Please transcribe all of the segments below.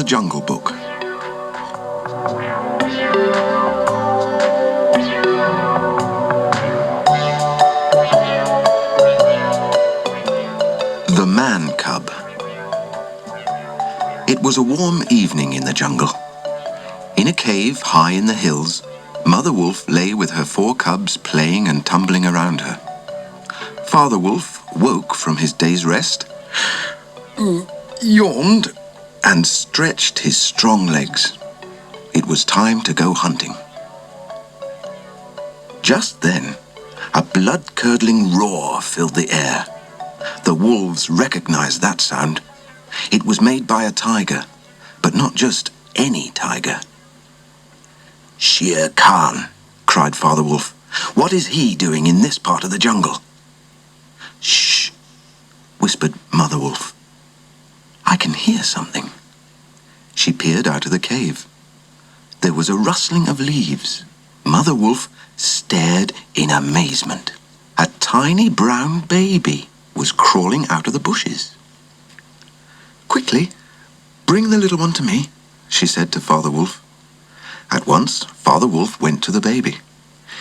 Jungle Book. The Man Cub. It was a warm evening in the jungle. In a cave high in the hills, Mother Wolf lay with her 4 cubs playing and tumbling around her. Father Wolf woke from his day's rest, yawned, and stretched his strong legs. It was time to go hunting. Just then, a blood-curdling roar filled the air. The wolves recognized that sound. It was made by a tiger, but not just any tiger. "Shere Khan," cried Father Wolf. "What is he doing in this part of the jungle?" "Shh," whispered Mother Wolf. "I can hear something." She peered out of the cave. There was a rustling of leaves. Mother Wolf stared in amazement. A tiny brown baby was crawling out of the bushes. "Quickly, bring the little one to me," she said to Father Wolf. At once, Father Wolf went to the baby.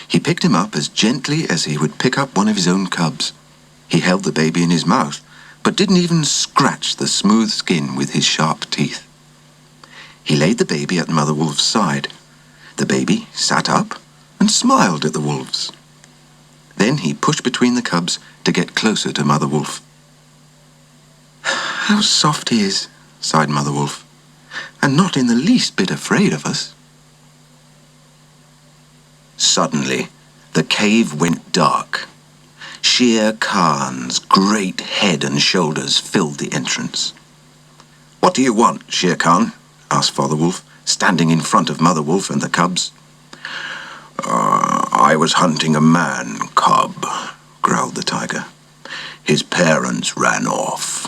He picked him up as gently as he would pick up one of his own cubs. He held the baby in his mouth, but didn't even scratch the smooth skin with his sharp teeth. He laid the baby at Mother Wolf's side. The baby sat up and smiled at the wolves. Then he pushed between the cubs to get closer to Mother Wolf. "How soft he is," sighed Mother Wolf, "and not in the least bit afraid of us." Suddenly, the cave went dark. Shere Khan's great head and shoulders filled the entrance. "What do you want, Shere Khan?" asked Father Wolf, standing in front of Mother Wolf and the cubs. "I was hunting a man cub," growled the tiger. "His parents ran off.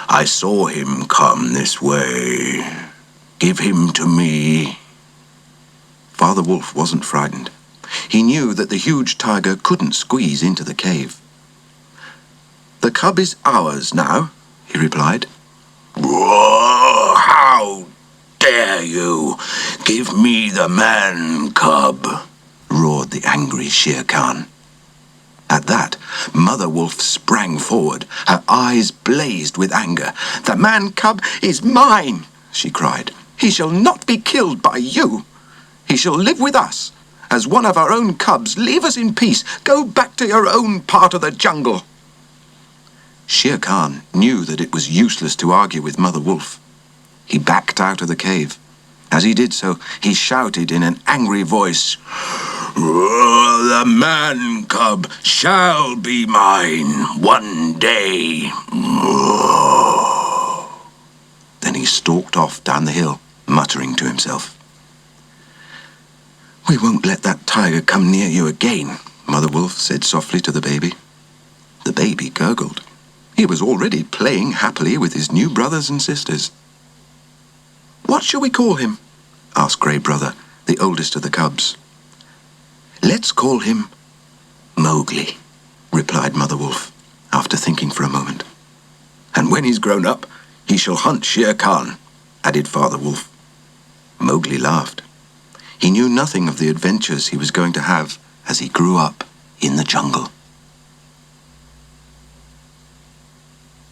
I saw him come this way. Give him to me." Father Wolf wasn't frightened. He knew that the huge tiger couldn't squeeze into the cave. "The cub is ours now," he replied. "Whoa, how dare you! Give me the man cub!" roared the angry Shere Khan. At that, Mother Wolf sprang forward. Her eyes blazed with anger. "The man cub is mine," she cried. "He shall not be killed by you. He shall live with us. As one of our own cubs, leave us in peace. Go back to your own part of the jungle." Shere Khan knew that it was useless to argue with Mother Wolf. He backed out of the cave. As he did so, he shouted in an angry voice, "The man cub shall be mine one day." Then he stalked off down the hill, muttering to himself. "We won't let that tiger come near you again," Mother Wolf said softly to the baby. The baby gurgled. He was already playing happily with his new brothers and sisters. "What shall we call him?" asked Grey Brother, the oldest of the cubs. "Let's call him Mowgli," replied Mother Wolf, after thinking for a moment. "And when he's grown up, he shall hunt Shere Khan," added Father Wolf. Mowgli laughed. He knew nothing of the adventures he was going to have as he grew up in the jungle.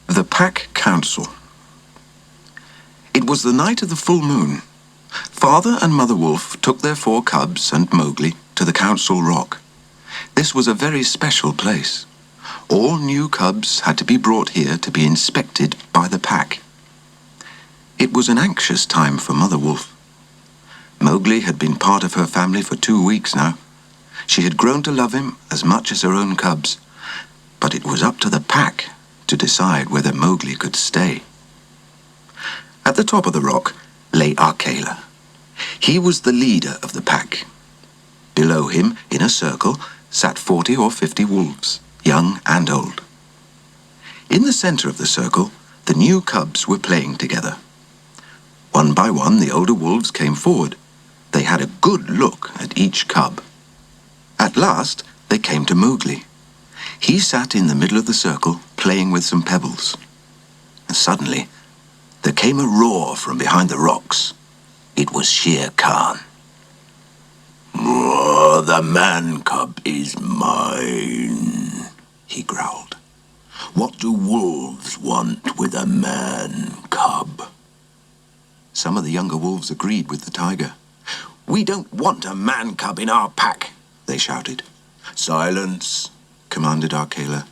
The Pack Council. It was the night of the full moon. Father and Mother Wolf took their 4 cubs and Mowgli to the Council Rock. This was a very special place. All new cubs had to be brought here to be inspected by the pack. It was an anxious time for Mother Wolf. Mowgli had been part of her family for 2 weeks now. She had grown to love him as much as her own cubs, but it was up to the pack to decide whether Mowgli could stay. At the top of the rock lay Akela. He was the leader of the pack. Below him, in a circle, sat 40 or 50 wolves, young and old. In the center of the circle, the new cubs were playing together. One by one, the older wolves came forward. They had a good look at each cub. At last, they came to Mowgli. He sat in the middle of the circle, playing with some pebbles. And suddenly, There came a roar from behind the rocks. It was Shere Khan. "Oh, the man cub is mine," he growled. "What do wolves want with a man cub?" Some of the younger wolves agreed with the tiger. "We don't want a man cub in our pack," they shouted. "Silence," commanded Akela.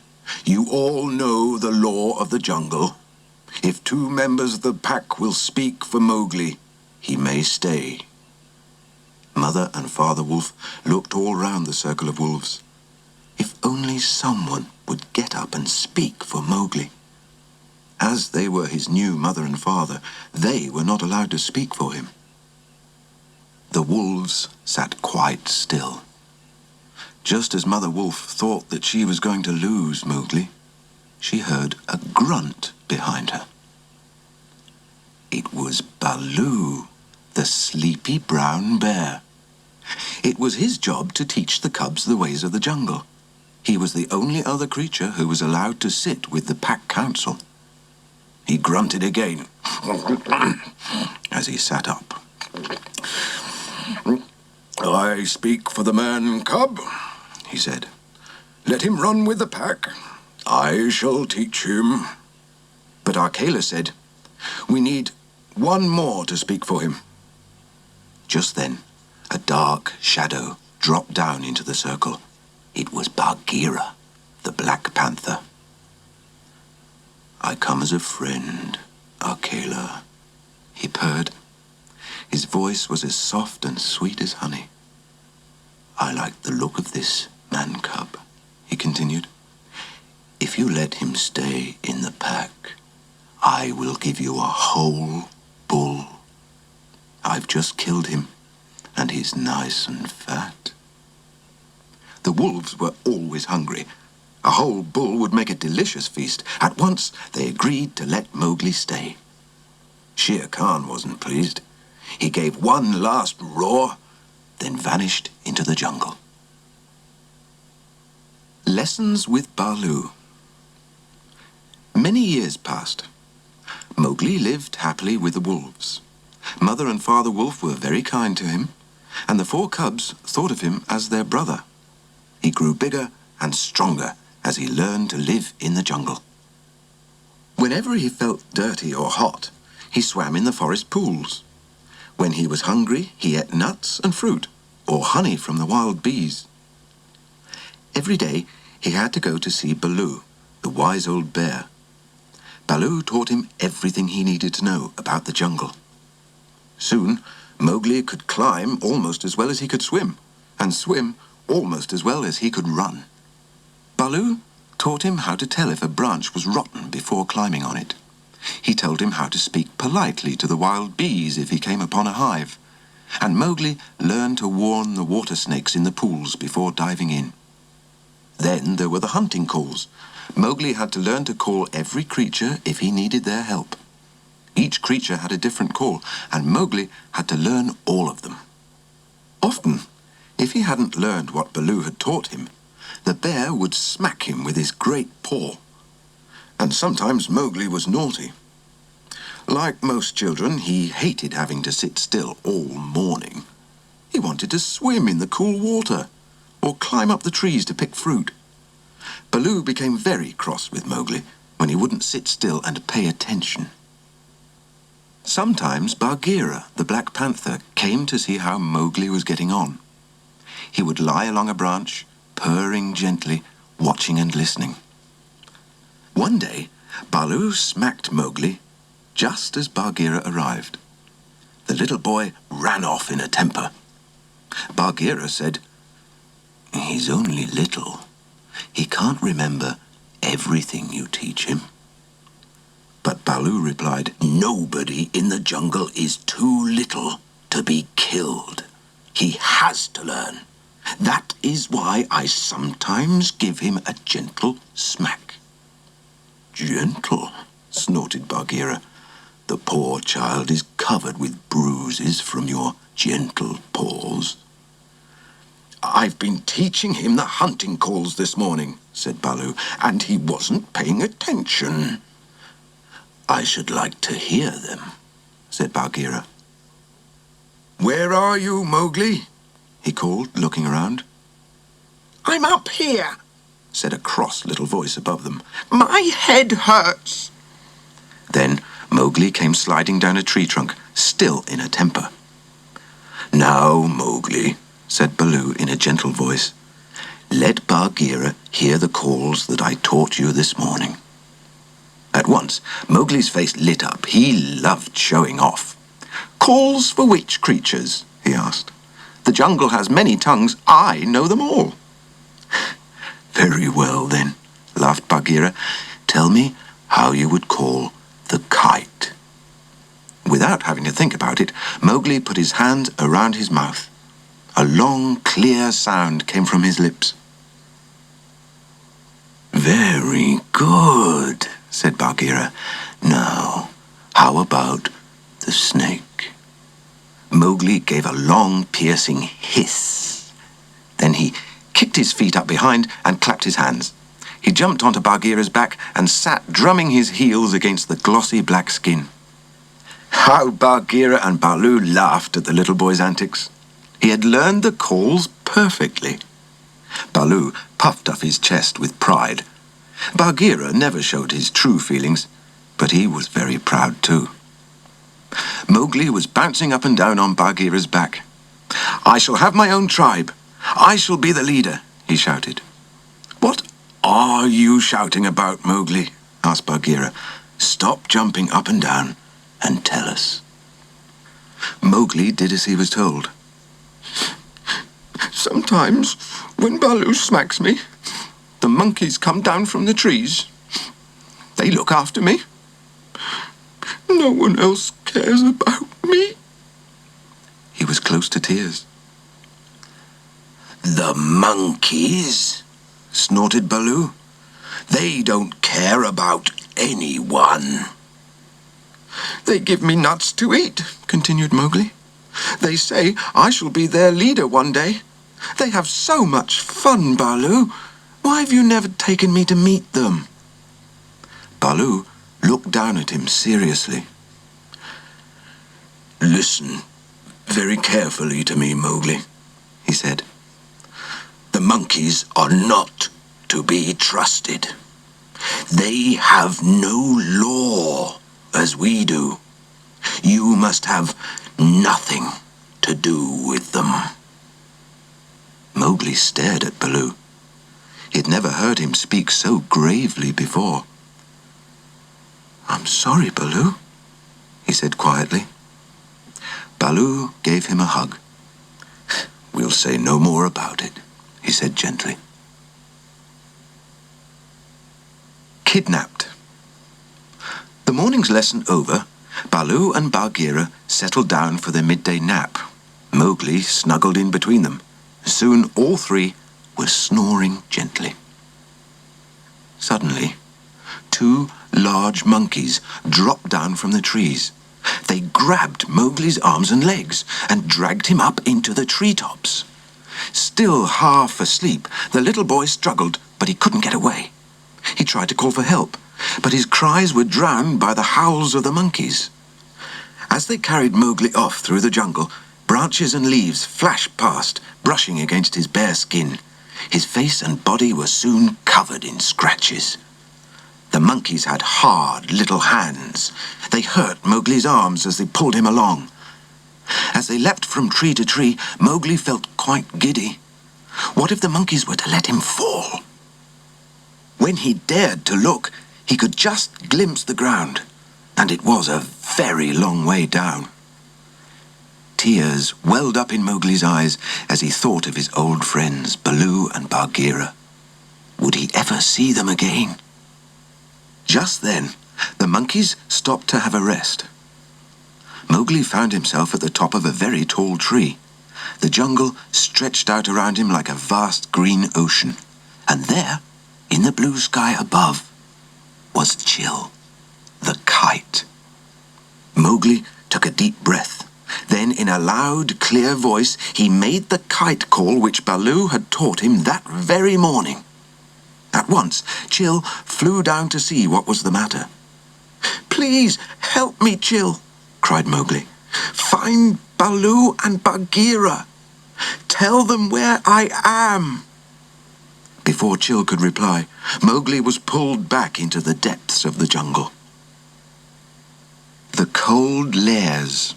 "You all know the law of the jungle. If 2 members of the pack will speak for Mowgli, he may stay." Mother and Father Wolf looked all round the circle of wolves. If only someone would get up and speak for Mowgli. As they were his new mother and father, they were not allowed to speak for him. The wolves sat quite still. Just as Mother Wolf thought that she was going to lose Mowgli, she heard a grunt behind her. It was Baloo, the sleepy brown bear. It was his job to teach the cubs the ways of the jungle. He was the only other creature who was allowed to sit with the pack council. He grunted again as he sat up. "I speak for the man cub," he said. "Let him run with the pack. I shall teach him." But Akela said, "We need 1 more to speak for him." Just then, a dark shadow dropped down into the circle. It was Bagheera, the Black Panther. "I come as a friend, Akela," he purred. His voice was as soft and sweet as honey. "I like the look of this man cub," he continued. "If you let him stay in the pack, I will give you a whole bull. I've just killed him, and he's nice and fat." The wolves were always hungry. A whole bull would make a delicious feast. At once, they agreed to let Mowgli stay. Shere Khan wasn't pleased. He gave 1 last roar, then vanished into the jungle. Lessons with Baloo. Many years passed. Mowgli lived happily with the wolves. Mother and Father Wolf were very kind to him, and the 4 cubs thought of him as their brother. He grew bigger and stronger as he learned to live in the jungle. Whenever he felt dirty or hot, he swam in the forest pools. When he was hungry, he ate nuts and fruit, or honey from the wild bees. Every day, he had to go to see Baloo, the wise old bear. Baloo taught him everything he needed to know about the jungle. Soon, Mowgli could climb almost as well as he could swim, and swim almost as well as he could run. Baloo taught him how to tell if a branch was rotten before climbing on it. He told him how to speak politely to the wild bees if he came upon a hive, and Mowgli learned to warn the water snakes in the pools before diving in. Then there were the hunting calls. Mowgli had to learn to call every creature if he needed their help. Each creature had a different call, and Mowgli had to learn all of them. Often, if he hadn't learned what Baloo had taught him, the bear would smack him with his great paw. And sometimes Mowgli was naughty. Like most children, he hated having to sit still all morning. He wanted to swim in the cool water, or climb up the trees to pick fruit. Baloo became very cross with Mowgli when he wouldn't sit still and pay attention. Sometimes Bagheera, the Black Panther, came to see how Mowgli was getting on. He would lie along a branch, purring gently, watching and listening. One day, Baloo smacked Mowgli just as Bagheera arrived. The little boy ran off in a temper. Bagheera said, "He's only little. He can't remember everything you teach him." But Baloo replied, "Nobody in the jungle is too little to be killed. He has to learn. That is why I sometimes give him a gentle smack." "Gentle?" snorted Bagheera. "The poor child is covered with bruises from your gentle paws." "I've been teaching him the hunting calls this morning," said Baloo, "and he wasn't paying attention." I should like to hear them, said Bagheera. Where are you, Mowgli? He called, looking around. I'm up here, said a cross little voice above them. My head hurts. Then Mowgli came sliding down a tree trunk, still in a temper. Now, Mowgli, said Baloo in a gentle voice, let Bagheera hear the calls that I taught you this morning. At once, Mowgli's face lit up. He loved showing off. Calls for which creatures? He asked. The jungle has many tongues. I know them all. Very well, then, laughed Bagheera. Tell me how you would call the kite. Without having to think about it, Mowgli put his hand around his mouth. A long, clear sound came from his lips. Very good, said Bagheera. Now, how about the snake? Mowgli gave a long, piercing hiss. Then he kicked his feet up behind and clapped his hands. He jumped onto Bagheera's back and sat drumming his heels against the glossy black skin. How Bagheera and Baloo laughed at the little boy's antics. He had learned the calls perfectly. Baloo puffed up his chest with pride. Bagheera never showed his true feelings, but he was very proud too. Mowgli was bouncing up and down on Bagheera's back. I shall have my own tribe. I shall be the leader, he shouted. What are you shouting about, Mowgli? Asked Bagheera. Stop jumping up and down and tell us. Mowgli did as he was told. Sometimes, when Baloo smacks me, the monkeys come down from the trees. They look after me. No one else cares about me. He was close to tears. The monkeys, snorted Baloo. They don't care about anyone. They give me nuts to eat, continued Mowgli. They say I shall be their leader one day. They have so much fun, Baloo. Why have you never taken me to meet them? Baloo looked down at him seriously. Listen very carefully to me, Mowgli, he said. The monkeys are not to be trusted. They have no law as we do. You must have nothing to do with them. Mowgli stared at Baloo. He had never heard him speak so gravely before. I'm sorry, Baloo, he said quietly. Baloo gave him a hug. We'll say no more about it, he said gently. Kidnapped. The morning's lesson over, Baloo and Bagheera settled down for their midday nap. Mowgli snuggled in between them. Soon all three were snoring gently. Suddenly, two large monkeys dropped down from the trees. They grabbed Mowgli's arms and legs and dragged him up into the treetops. Still half asleep, the little boy struggled, but he couldn't get away. He tried to call for help, but his cries were drowned by the howls of the monkeys. As they carried Mowgli off through the jungle, branches and leaves flashed past, brushing against his bare skin. His face and body were soon covered in scratches. The monkeys had hard little hands. They hurt Mowgli's arms as they pulled him along. As they leapt from tree to tree, Mowgli felt quite giddy. What if the monkeys were to let him fall? When he dared to look, he could just glimpse the ground, and it was a very long way down. Tears welled up in Mowgli's eyes as he thought of his old friends, Baloo and Bagheera. Would he ever see them again? Just then, the monkeys stopped to have a rest. Mowgli found himself at the top of a very tall tree. The jungle stretched out around him like a vast green ocean. And there, in the blue sky above, was Chill, the kite. Mowgli took a deep breath. Then, in a loud, clear voice, he made the kite call which Baloo had taught him that very morning. At once, Chill flew down to see what was the matter. Please help me, Chil, cried Mowgli. Find Baloo and Bagheera. Tell them where I am. Before Chil could reply, Mowgli was pulled back into the depths of the jungle. The Cold Lairs.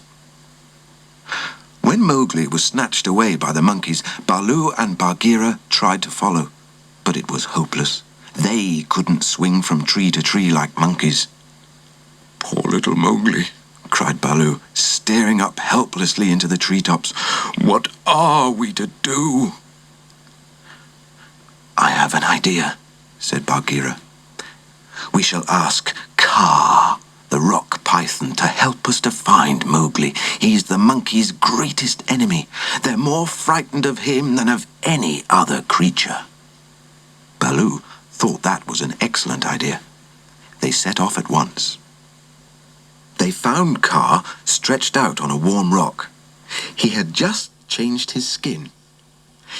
When Mowgli was snatched away by the monkeys, Baloo and Bagheera tried to follow, but it was hopeless. They couldn't swing from tree to tree like monkeys. Poor little Mowgli, cried Baloo, staring up helplessly into the treetops. What are we to do? I have an idea, said Bagheera. We shall ask Kaa, the rock python, to help us to find Mowgli. He's the monkeys' greatest enemy. They're more frightened of him than of any other creature. Baloo thought that was an excellent idea. They set off at once. They found Kaa stretched out on a warm rock. He had just changed his skin.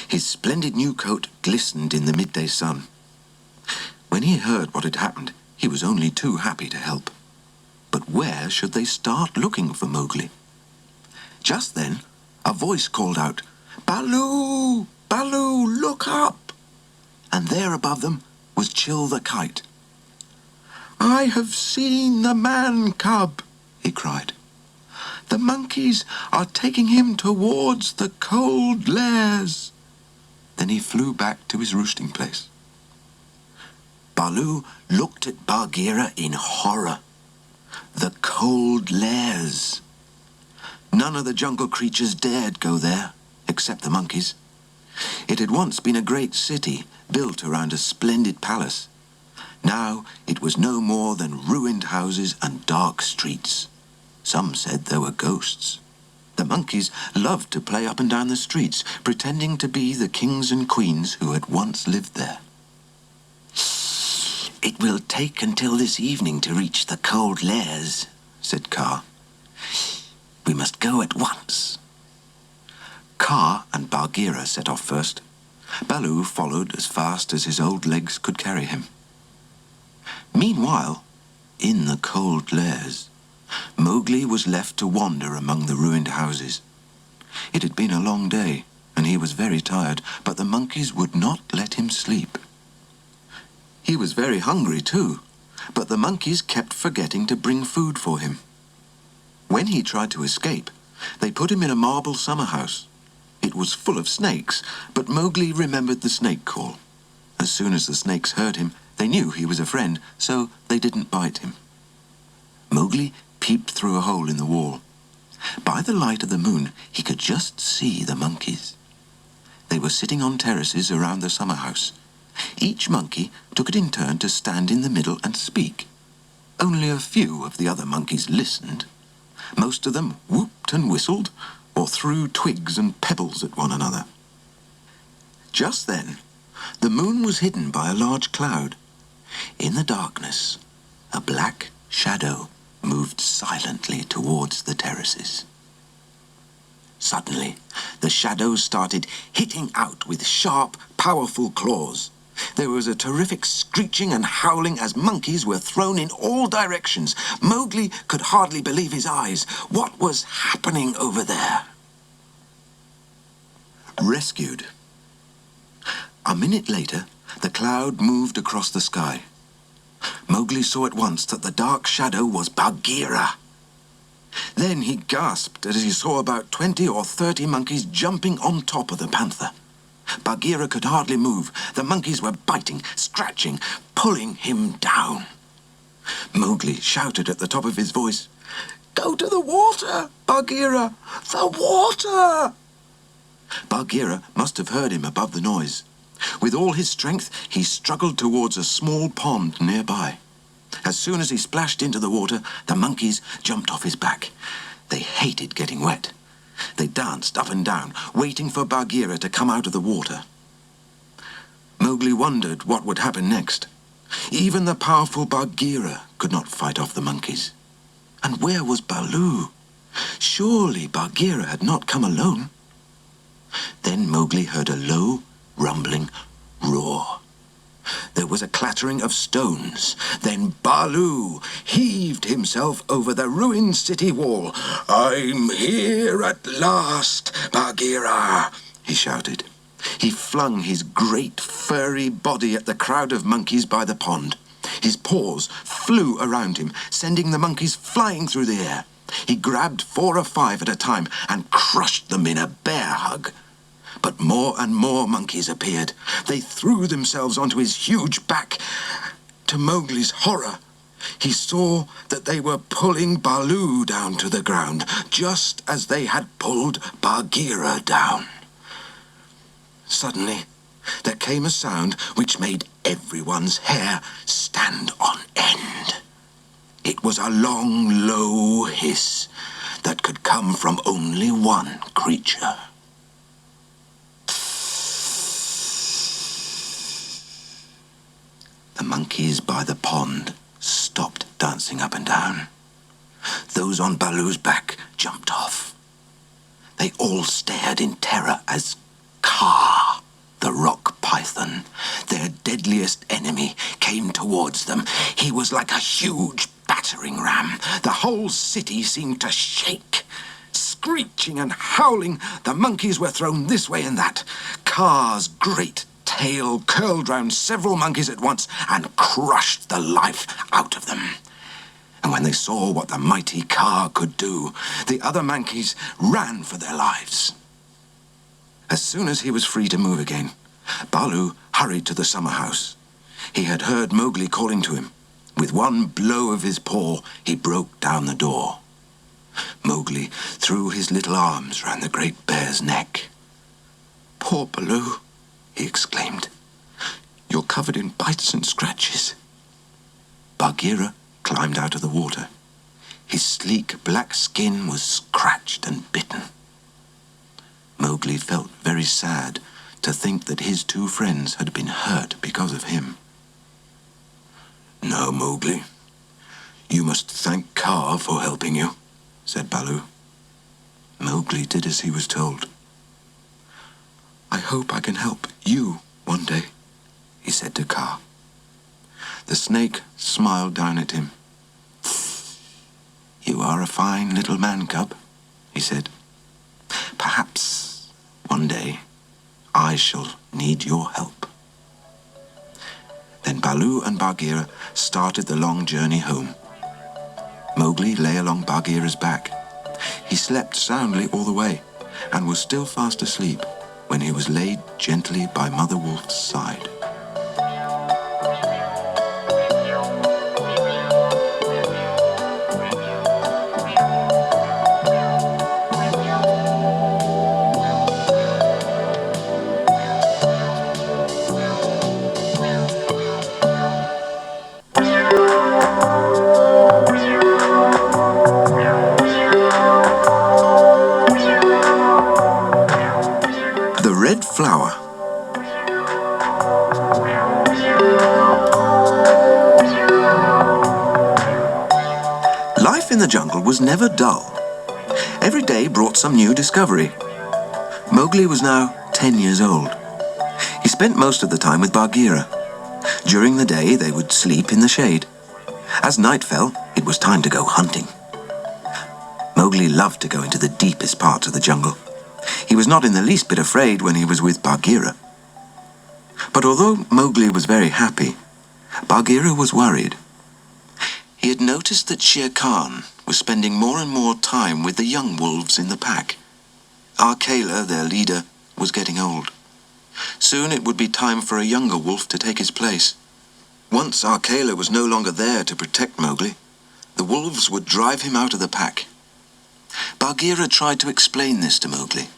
His splendid new coat glistened in the midday sun. When he heard what had happened, he was only too happy to help. But where should they start looking for Mowgli? Just then, a voice called out, "Baloo! Baloo, look up!" And there above them was Chil the Kite. "I have seen the man-cub," he cried. "The monkeys are taking him towards the Cold Lairs." Then he flew back to his roosting place. Baloo looked at Bagheera in horror. The Cold Lairs. None of the jungle creatures dared go there, except the monkeys. It had once been a great city, built around a splendid palace. Now it was no more than ruined houses and dark streets. Some said there were ghosts. The monkeys loved to play up and down the streets, pretending to be the kings and queens who had once lived there. "It will take until this evening to reach the Cold Lairs," said Kaa. "We must go at once." Kaa and Bagheera set off first. Baloo followed as fast as his old legs could carry him. Meanwhile, in the Cold Lairs, Mowgli was left to wander among the ruined houses. It had been a long day, and he was very tired, but the monkeys would not let him sleep. He was very hungry too, but the monkeys kept forgetting to bring food for him. When he tried to escape, they put him in a marble summer house. It was full of snakes, but Mowgli remembered the snake call. As soon as the snakes heard him, they knew he was a friend, so they didn't bite him. Mowgli peeped through a hole in the wall. By the light of the moon, he could just see the monkeys. They were sitting on terraces around the summer house. Each monkey took it in turn to stand in the middle and speak. Only a few of the other monkeys listened. Most of them whooped and whistled, or threw twigs and pebbles at one another. Just then, the moon was hidden by a large cloud. In the darkness, a black shadow moved silently towards the terraces. Suddenly, the shadow started hitting out with sharp, powerful claws. There was a terrific screeching and howling as monkeys were thrown in all directions. Mowgli could hardly believe his eyes. What was happening over there? Rescued. A minute later, the cloud moved across the sky. Mowgli saw at once that the dark shadow was Bagheera. Then he gasped as he saw about 20 or 30 monkeys jumping on top of the panther. Bagheera could hardly move. The monkeys were biting, scratching, pulling him down. Mowgli shouted at the top of his voice, "Go to the water, Bagheera! The water!" Bagheera must have heard him above the noise. With all his strength, he struggled towards a small pond nearby. As soon as he splashed into the water, the monkeys jumped off his back. They hated getting wet. They danced up and down, waiting for Bagheera to come out of the water. Mowgli wondered what would happen next. Even the powerful Bagheera could not fight off the monkeys. And where was Baloo? Surely Bagheera had not come alone. Then Mowgli heard a low, rumbling roar. There was a clatter clattering of stones. Then Baloo heaved himself over the ruined city wall. "I'm here at last, Bagheera," he shouted. He flung his great furry body at the crowd of monkeys by the pond. His paws flew around him, sending the monkeys flying through the air. He grabbed 4 or 5 at a time and crushed them in a bear hug. But more and more monkeys appeared. They threw themselves onto his huge back. To Mowgli's horror, he saw that they were pulling Baloo down to the ground, just as they had pulled Bagheera down. Suddenly, there came a sound which made everyone's hair stand on end. It was a long, low hiss that could come from only one creature. The monkeys by the pond stopped dancing up and down. Those on Baloo's back jumped off. They all stared in terror as Kaa, the rock python, their deadliest enemy, came towards them. He was like a huge battering ram. The whole city seemed to shake. Screeching and howling, the monkeys were thrown this way and that. Kaa's great tail curled round several monkeys at once and crushed the life out of them. And when they saw what the mighty Kaa could do, the other monkeys ran for their lives. As soon as he was free to move again, Baloo hurried to the summer house. He had heard Mowgli calling to him. With one blow of his paw, he broke down the door. Mowgli threw his little arms round the great bear's neck. "Poor Baloo," he exclaimed. "You're covered in bites and scratches." Bagheera climbed out of the water. His sleek black skin was scratched and bitten. Mowgli felt very sad to think that his 2 friends had been hurt because of him. "Now, Mowgli, you must thank Kaa for helping you," said Baloo. Mowgli did as he was told. "I hope I can help you one day," he said to Kaa. The snake smiled down at him. "You are a fine little man cub," he said. "Perhaps one day I shall need your help." Then Baloo and Bagheera started the long journey home. Mowgli lay along Bagheera's back. He slept soundly all the way and was still fast asleep when he was laid gently by Mother Wolf's side. The Red Flower. Life in the jungle was never dull. Every day brought some new discovery. Mowgli was now 10 years old. He spent most of the time with Bagheera. During the day they would sleep in the shade. As night fell, it was time to go hunting. Mowgli loved to go into the deepest parts of the jungle. He was not in the least bit afraid when he was with Bagheera. But although Mowgli was very happy, Bagheera was worried. He had noticed that Shere Khan was spending more and more time with the young wolves in the pack. Akela, their leader, was getting old. Soon it would be time for a younger wolf to take his place. Once Akela was no longer there to protect Mowgli, the wolves would drive him out of the pack. Bagheera tried to explain this to Mowgli.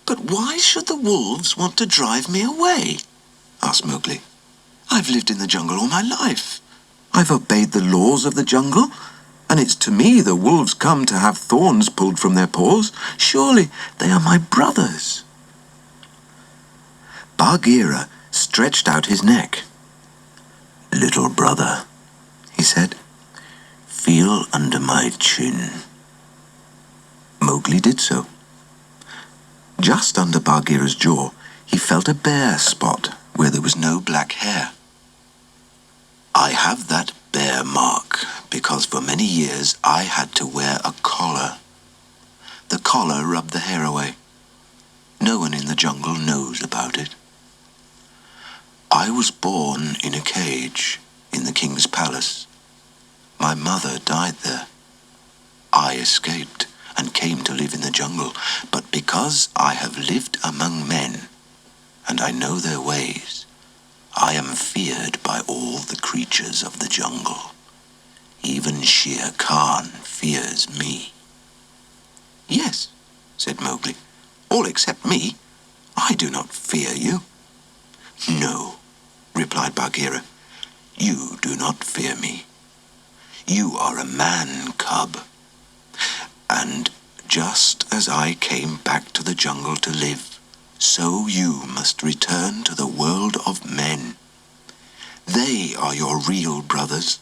"But why should the wolves want to drive me away?" asked Mowgli. "I've lived in the jungle all my life. I've obeyed the laws of the jungle, and it's to me the wolves come to have thorns pulled from their paws. Surely they are my brothers." Bagheera stretched out his neck. "Little brother," he said, "feel under my chin." Mowgli did so. Just under Bagheera's jaw, he felt a bare spot where there was no black hair. I have that bear mark because for many years I had to wear a collar. The collar rubbed the hair away. No one in the jungle knows about it. I was born in a cage in the king's palace. My mother died there. I escaped and came to live in the jungle, but because I have lived among men and I know their ways, I am feared by all the creatures of the jungle. Even Shere Khan fears me. Yes, said Mowgli, all except me. I do not fear you. No, replied Bagheera, you do not fear me. You are a man cub. And just as I came back to the jungle to live, so you must return to the world of men. They are your real brothers.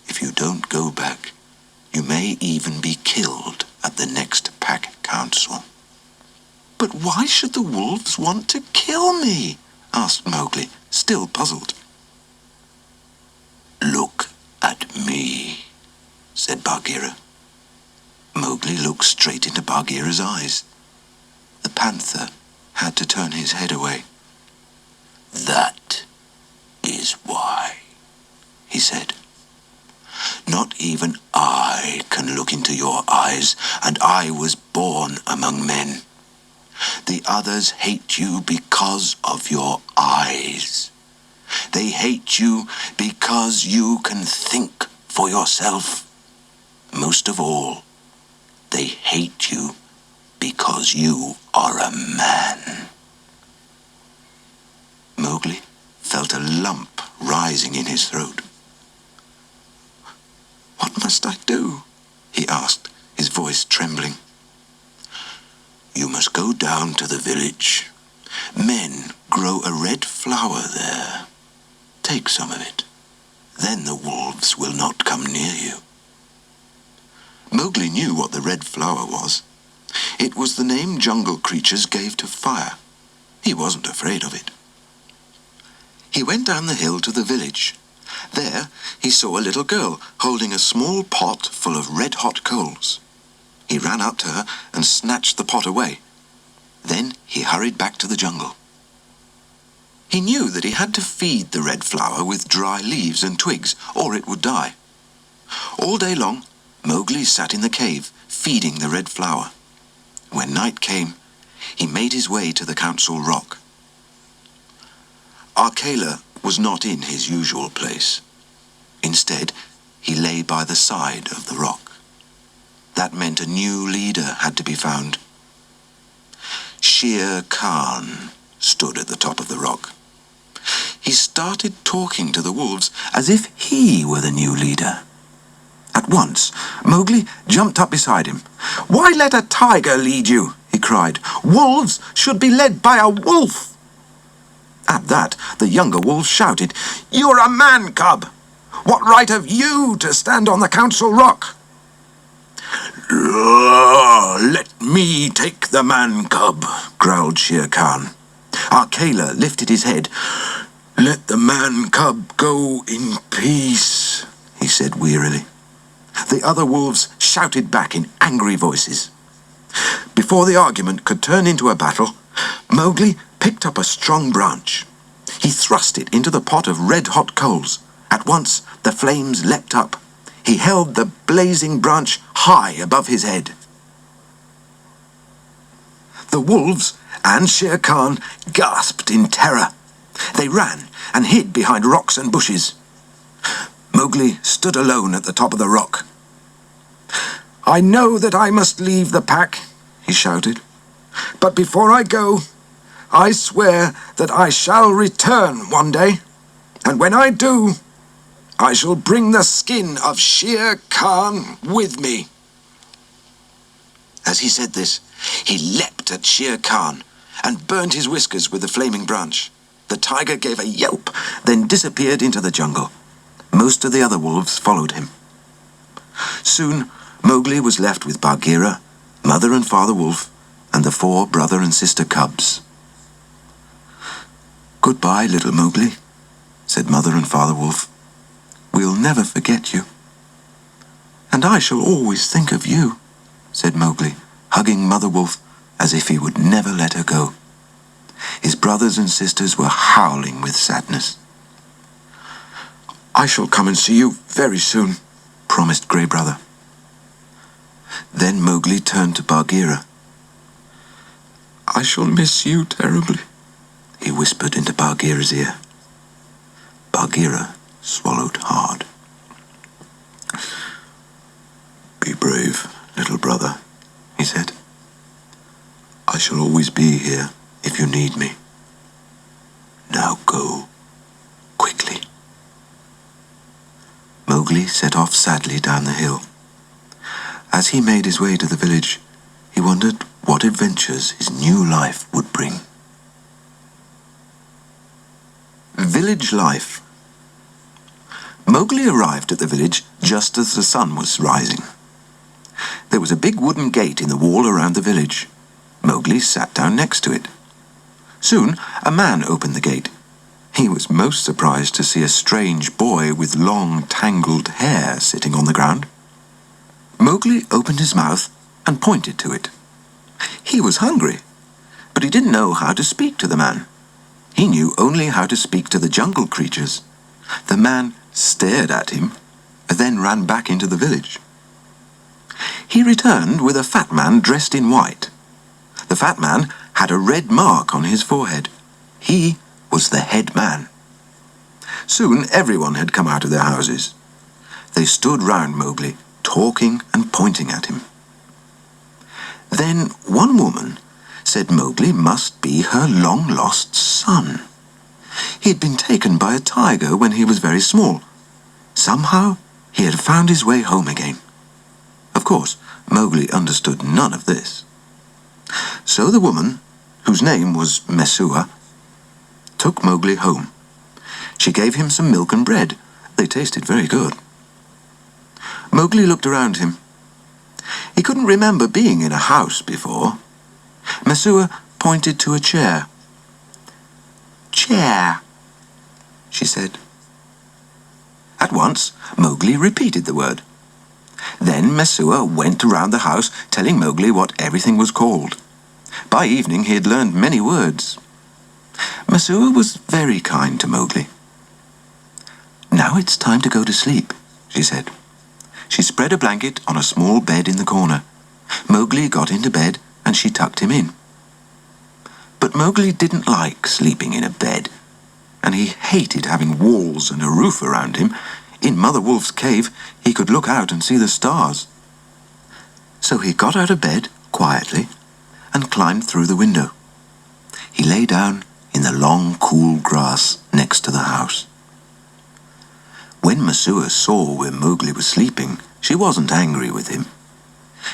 If you don't go back, you may even be killed at the next pack council. But why should the wolves want to kill me? Asked Mowgli, still puzzled. Look at me, said Bagheera. Mowgli looked straight into Bagheera's eyes. The panther had to turn his head away. That is why, he said. Not even I can look into your eyes, and I was born among men. The others hate you because of your eyes. They hate you because you can think for yourself. Most of all, they hate you because you are a man. Mowgli felt a lump rising in his throat. What must I do? He asked, his voice trembling. You must go down to the village. Men grow a red flower there. Take some of it. Then the wolves will not come near you. Mowgli knew what the red flower was. It was the name jungle creatures gave to fire. He wasn't afraid of it. He went down the hill to the village. There he saw a little girl holding a small pot full of red-hot coals. He ran up to her and snatched the pot away. Then he hurried back to the jungle. He knew that he had to feed the red flower with dry leaves and twigs, or it would die. All day long, Mowgli sat in the cave, feeding the red flower. When night came, he made his way to the council rock. Akela was not in his usual place. Instead, he lay by the side of the rock. That meant a new leader had to be found. Shere Khan stood at the top of the rock. He started talking to the wolves as if he were the new leader. At once, Mowgli jumped up beside him. "Why let a tiger lead you?" he cried. "Wolves should be led by a wolf." At that, the younger wolf shouted, "You're a man cub! What right have you to stand on the council rock?" "Let me take the man cub," growled Shere Khan. Akela lifted his head. "Let the man cub go in peace," he said wearily. The other wolves shouted back in angry voices. Before the argument could turn into a battle, Mowgli picked up a strong branch. He thrust it into the pot of red-hot coals. At once, the flames leapt up. He held the blazing branch high above his head. The wolves and Shere Khan gasped in terror. They ran and hid behind rocks and bushes. Mowgli stood alone at the top of the rock. "I know that I must leave the pack," he shouted. "But before I go, I swear that I shall return one day. And when I do, I shall bring the skin of Shere Khan with me." As he said this, he leapt at Shere Khan and burned his whiskers with the flaming branch. The tiger gave a yelp, then disappeared into the jungle. Most of the other wolves followed him. Soon, Mowgli was left with Bagheera, Mother and Father Wolf, and the 4 brother and sister cubs. "Goodbye, little Mowgli," said Mother and Father Wolf. "We'll never forget you." "And I shall always think of you," said Mowgli, hugging Mother Wolf as if he would never let her go. His brothers and sisters were howling with sadness. "I shall come and see you very soon," promised Grey Brother. Then Mowgli turned to Bagheera. "I shall miss you terribly," he whispered into Bagheera's ear. Bagheera swallowed hard. "Be brave, little brother," he said. "I shall always be here if you need me. Now go, quickly." Mowgli set off sadly down the hill. As he made his way to the village, he wondered what adventures his new life would bring. Village life. Mowgli arrived at the village just as the sun was rising. There was a big wooden gate in the wall around the village. Mowgli sat down next to it. Soon a man opened the gate. He was most surprised to see a strange boy with long, tangled hair sitting on the ground. Mowgli opened his mouth and pointed to it. He was hungry, but he didn't know how to speak to the man. He knew only how to speak to the jungle creatures. The man stared at him, then ran back into the village. He returned with a fat man dressed in white. The fat man had a red mark on his forehead. He was the head man. Soon everyone had come out of their houses. They stood round Mowgli, talking and pointing at him. Then one woman said Mowgli must be her long-lost son. He had been taken by a tiger when he was very small. Somehow he had found his way home again. Of course, Mowgli understood none of this. So the woman, whose name was Messua, took Mowgli home. She gave him some milk and bread. They tasted very good. Mowgli looked around him. He couldn't remember being in a house before. Messua pointed to a chair. "Chair," she said. At once, Mowgli repeated the word. Then Messua went around the house telling Mowgli what everything was called. By evening he had learned many words. Messua was very kind to Mowgli. "Now it's time to go to sleep," she said. She spread a blanket on a small bed in the corner. Mowgli got into bed and she tucked him in. But Mowgli didn't like sleeping in a bed, and he hated having walls and a roof around him. In Mother Wolf's cave, he could look out and see the stars. So he got out of bed quietly and climbed through the window. He lay down in the long, cool grass next to the house. When Messua saw where Mowgli was sleeping, she wasn't angry with him.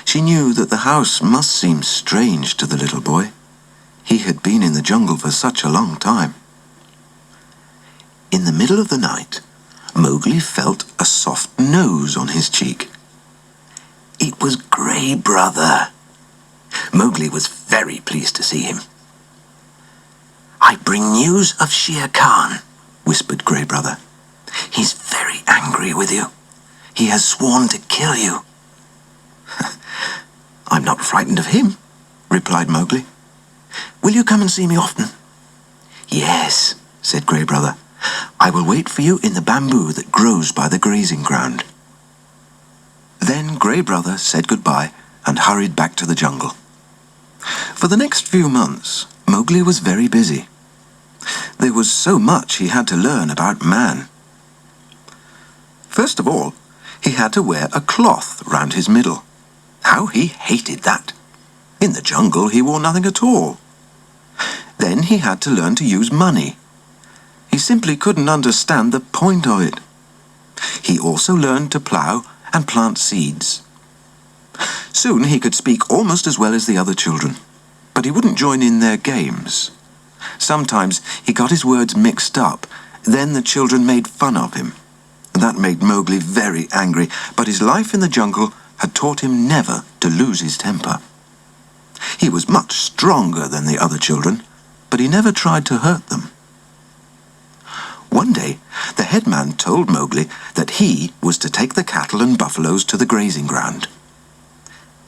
She knew that the house must seem strange to the little boy. He had been in the jungle for such a long time. In the middle of the night, Mowgli felt a soft nose on his cheek. It was Grey Brother. Mowgli was very pleased to see him. "I bring news of Shere Khan," whispered Grey Brother. "He's very angry with you. He has sworn to kill you." "I'm not frightened of him," replied Mowgli. "Will you come and see me often?" "Yes," said Grey Brother. "I will wait for you in the bamboo that grows by the grazing ground." Then Grey Brother said goodbye and hurried back to the jungle. For the next few months, Mowgli was very busy. There was so much he had to learn about man. First of all, he had to wear a cloth round his middle. How he hated that! In the jungle, he wore nothing at all. Then he had to learn to use money. He simply couldn't understand the point of it. He also learned to plough and plant seeds. Soon he could speak almost as well as the other children, but he wouldn't join in their games. Sometimes he got his words mixed up. Then the children made fun of him. That made Mowgli very angry, but his life in the jungle had taught him never to lose his temper. He was much stronger than the other children, but he never tried to hurt them. One day, headman told Mowgli that he was to take the cattle and buffaloes to the grazing ground.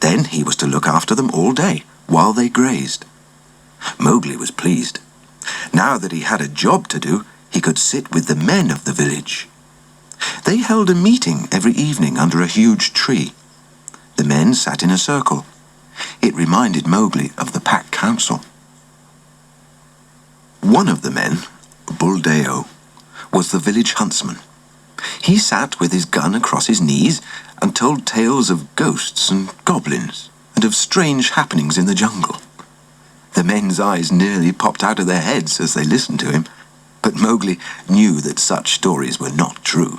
Then he was to look after them all day while they grazed. Mowgli was pleased. Now that he had a job to do, he could sit with the men of the village. They held a meeting every evening under a huge tree. The men sat in a circle. It reminded Mowgli of the pack council. One of the men, Buldeo, was the village huntsman. He sat with his gun across his knees and told tales of ghosts and goblins and of strange happenings in the jungle. The men's eyes nearly popped out of their heads as they listened to him, but Mowgli knew that such stories were not true.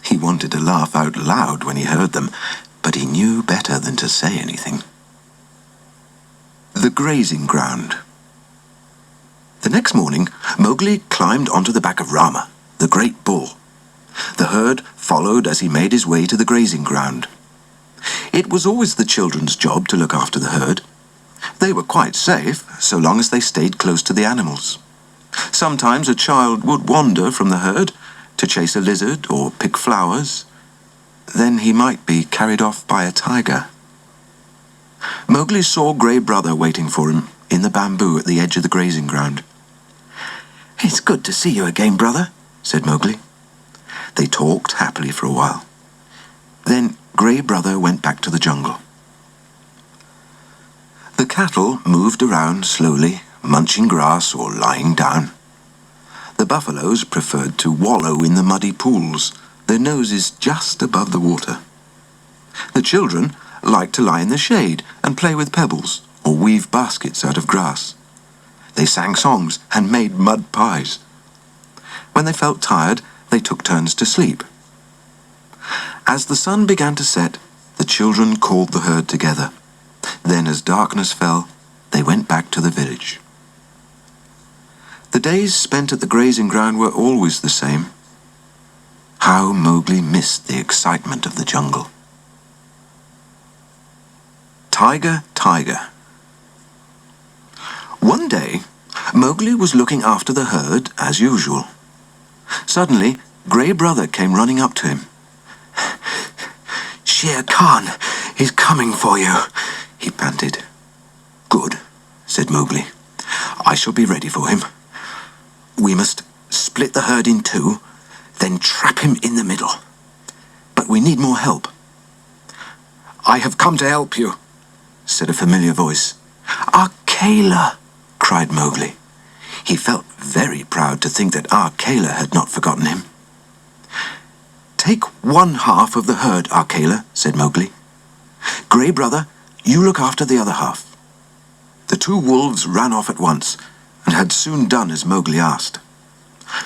He wanted to laugh out loud when he heard them, but he knew better than to say anything. The grazing ground. The next morning, Mowgli climbed onto the back of Rama, the great bull. The herd followed as he made his way to the grazing ground. It was always the children's job to look after the herd. They were quite safe, so long as they stayed close to the animals. Sometimes a child would wander from the herd to chase a lizard or pick flowers. Then he might be carried off by a tiger. Mowgli saw Grey Brother waiting for him in the bamboo at the edge of the grazing ground. "It's good to see you again, brother," said Mowgli. They talked happily for a while. Then Grey Brother went back to the jungle. The cattle moved around slowly, munching grass or lying down. The buffaloes preferred to wallow in the muddy pools, their noses just above the water. The children liked to lie in the shade and play with pebbles or weave baskets out of grass. They sang songs and made mud pies. When they felt tired, they took turns to sleep. As the sun began to set, the children called the herd together. Then, as darkness fell, they went back to the village. The days spent at the grazing ground were always the same. How Mowgli missed the excitement of the jungle. Tiger, Tiger. One day, Mowgli was looking after the herd as usual. Suddenly, Grey Brother came running up to him. "Shere Khan is coming for you," he panted. "Good," said Mowgli. "I shall be ready for him. We must split the herd in two, then trap him in the middle. But we need more help." "I have come to help you," said a familiar voice. "Akela!" cried Mowgli. He felt very proud to think that Akela had not forgotten him. "Take one half of the herd, Akela," said Mowgli. "Grey Brother, you look after the other half." The two wolves ran off at once, and had soon done as Mowgli asked.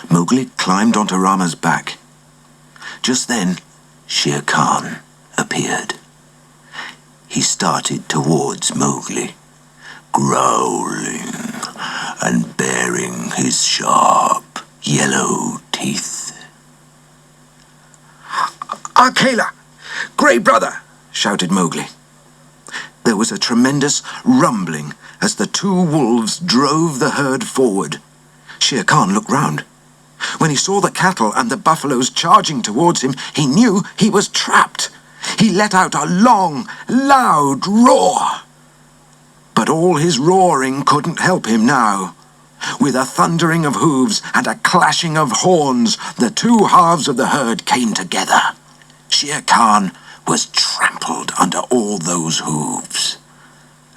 Mowgli climbed onto Rama's back. Just then, Shere Khan appeared. He started towards Mowgli, growling and baring his sharp yellow teeth. "Akela! Grey Brother!" shouted Mowgli. There was a tremendous rumbling as the two wolves drove the herd forward. Shere Khan looked round. When he saw the cattle and the buffaloes charging towards him, he knew he was trapped. He let out a long, loud roar. But all his roaring couldn't help him now. With a thundering of hooves and a clashing of horns, the two halves of the herd came together. Shere Khan was trampled under all those hooves.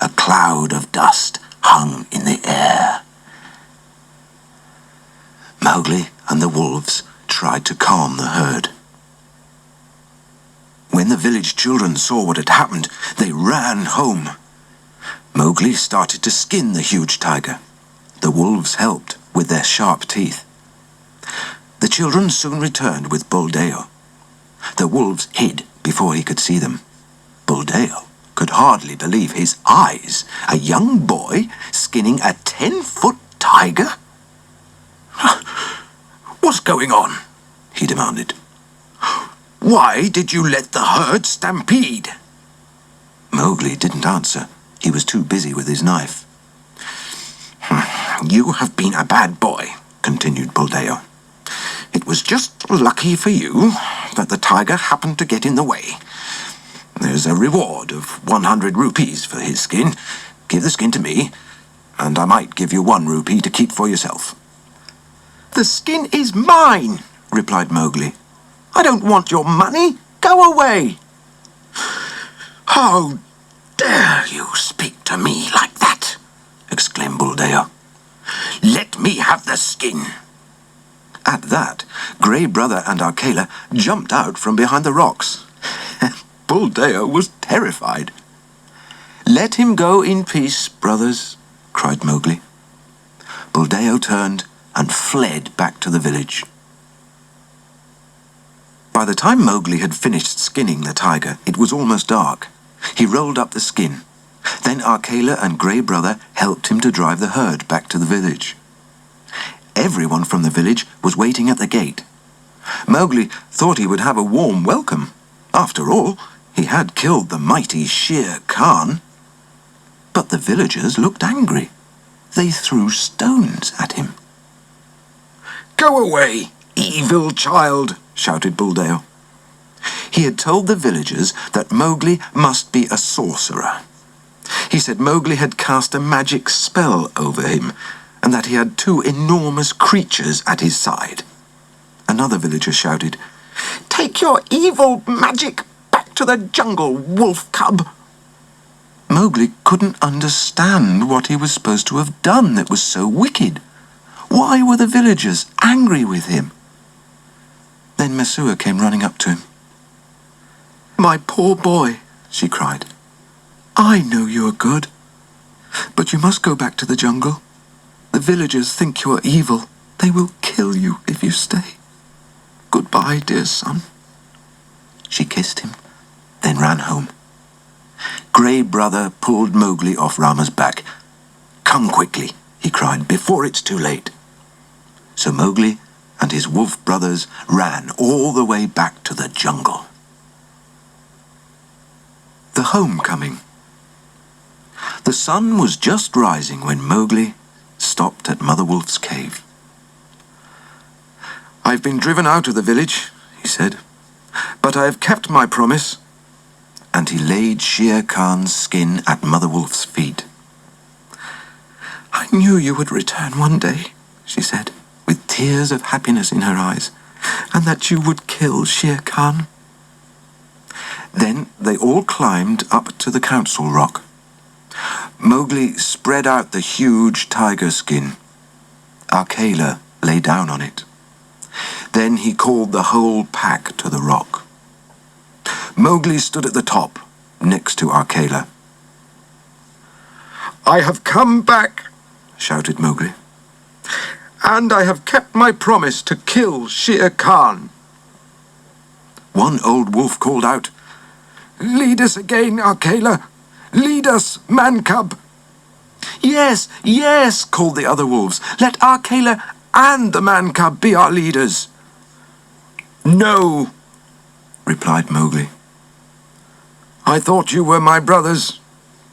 A cloud of dust hung in the air. Mowgli and the wolves tried to calm the herd. When the village children saw what had happened, they ran home. Mowgli started to skin the huge tiger. The wolves helped with their sharp teeth. The children soon returned with Buldeo. The wolves hid before he could see them. Buldeo could hardly believe his eyes. A young boy skinning a 10-foot tiger? "What's going on?" he demanded. "Why did you let the herd stampede?" Mowgli didn't answer. He was too busy with his knife. "You have been a bad boy," continued Buldeo. It was just lucky for you that the tiger happened to get in the way. There's a reward of 100 rupees for his skin. Give the skin to me, and I might give you 1 rupee to keep for yourself." The skin is mine, replied Mowgli. I don't want your money. Go away. "How dare you speak to me like that?" exclaimed Buldeo. "Let me have the skin." At that, Grey Brother and Akela jumped out from behind the rocks. Buldeo was terrified. "Let him go in peace, brothers," cried Mowgli. Buldeo turned and fled back to the village. By the time Mowgli had finished skinning the tiger, it was almost dark. He rolled up the skin. Then Akela and Grey Brother helped him to drive the herd back to the village. Everyone from the village was waiting at the gate. Mowgli thought he would have a warm welcome. After all, he had killed the mighty Shere Khan. But the villagers looked angry. They threw stones at him. "Go away, evil child!" shouted Buldeo. He had told the villagers that Mowgli must be a sorcerer. He said Mowgli had cast a magic spell over him, and that he had 2 enormous creatures at his side. Another villager shouted, Take your evil magic back to the jungle, wolf cub. Mowgli couldn't understand what he was supposed to have done that was so wicked. Why were the villagers angry with him? Then Mesua came running up to him. "My poor boy," she cried. "I know you are good, but you must go back to the jungle. The villagers think you are evil. They will kill you if you stay. Goodbye, dear son." She kissed him, then ran home. Grey Brother pulled Mowgli off Rama's back. "Come quickly," he cried, "before it's too late." So Mowgli and his wolf brothers ran all the way back to the jungle. The homecoming. The sun was just rising when Mowgli stopped at Mother Wolf's cave. "I've been driven out of the village," he said, "but I have kept my promise." And he laid Shere Khan's skin at Mother Wolf's feet. "I knew you would return one day," she said, with tears of happiness in her eyes, "and that you would kill Shere Khan." Then they all climbed up to the council rock. Mowgli spread out the huge tiger skin. Akela lay down on it. Then he called the whole pack to the rock. Mowgli stood at the top, next to Akela. "I have come back," shouted Mowgli. "and I have kept my promise to kill Shere Khan." One old wolf called out, "Lead us again, Akela. Lead us, man-cub." "Yes, yes," called the other wolves. "Let Akela and the man-cub be our leaders." "No," replied Mowgli. "I thought you were my brothers,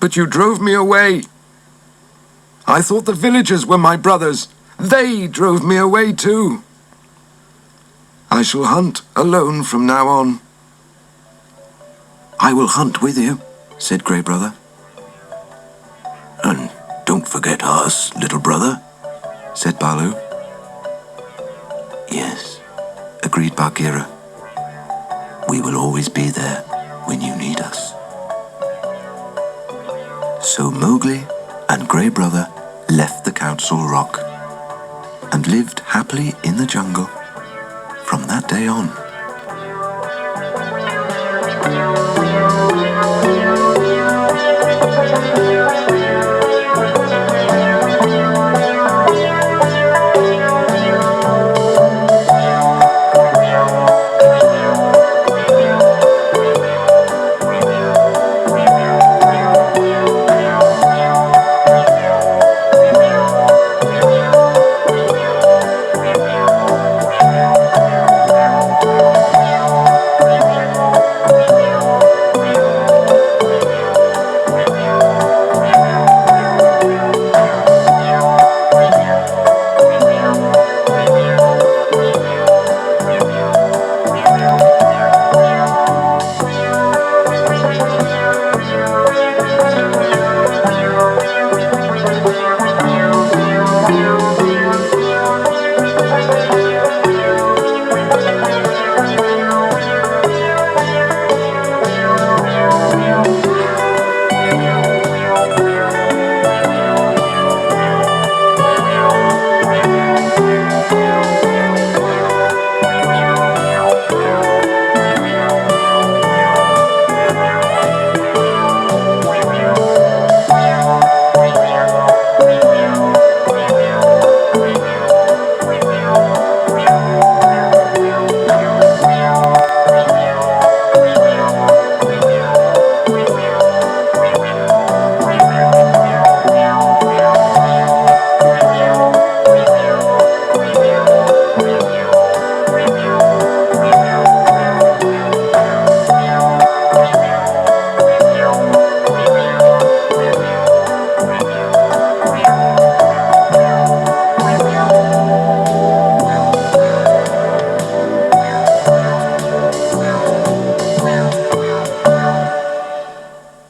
but you drove me away. I thought the villagers were my brothers. They drove me away too. I shall hunt alone from now on." "I will hunt with you," said Grey Brother. "And don't forget us, little brother," said Baloo. "Yes," agreed Bagheera. "We will always be there when you need us." So Mowgli and Grey Brother left the council rock and lived happily in the jungle from that day on.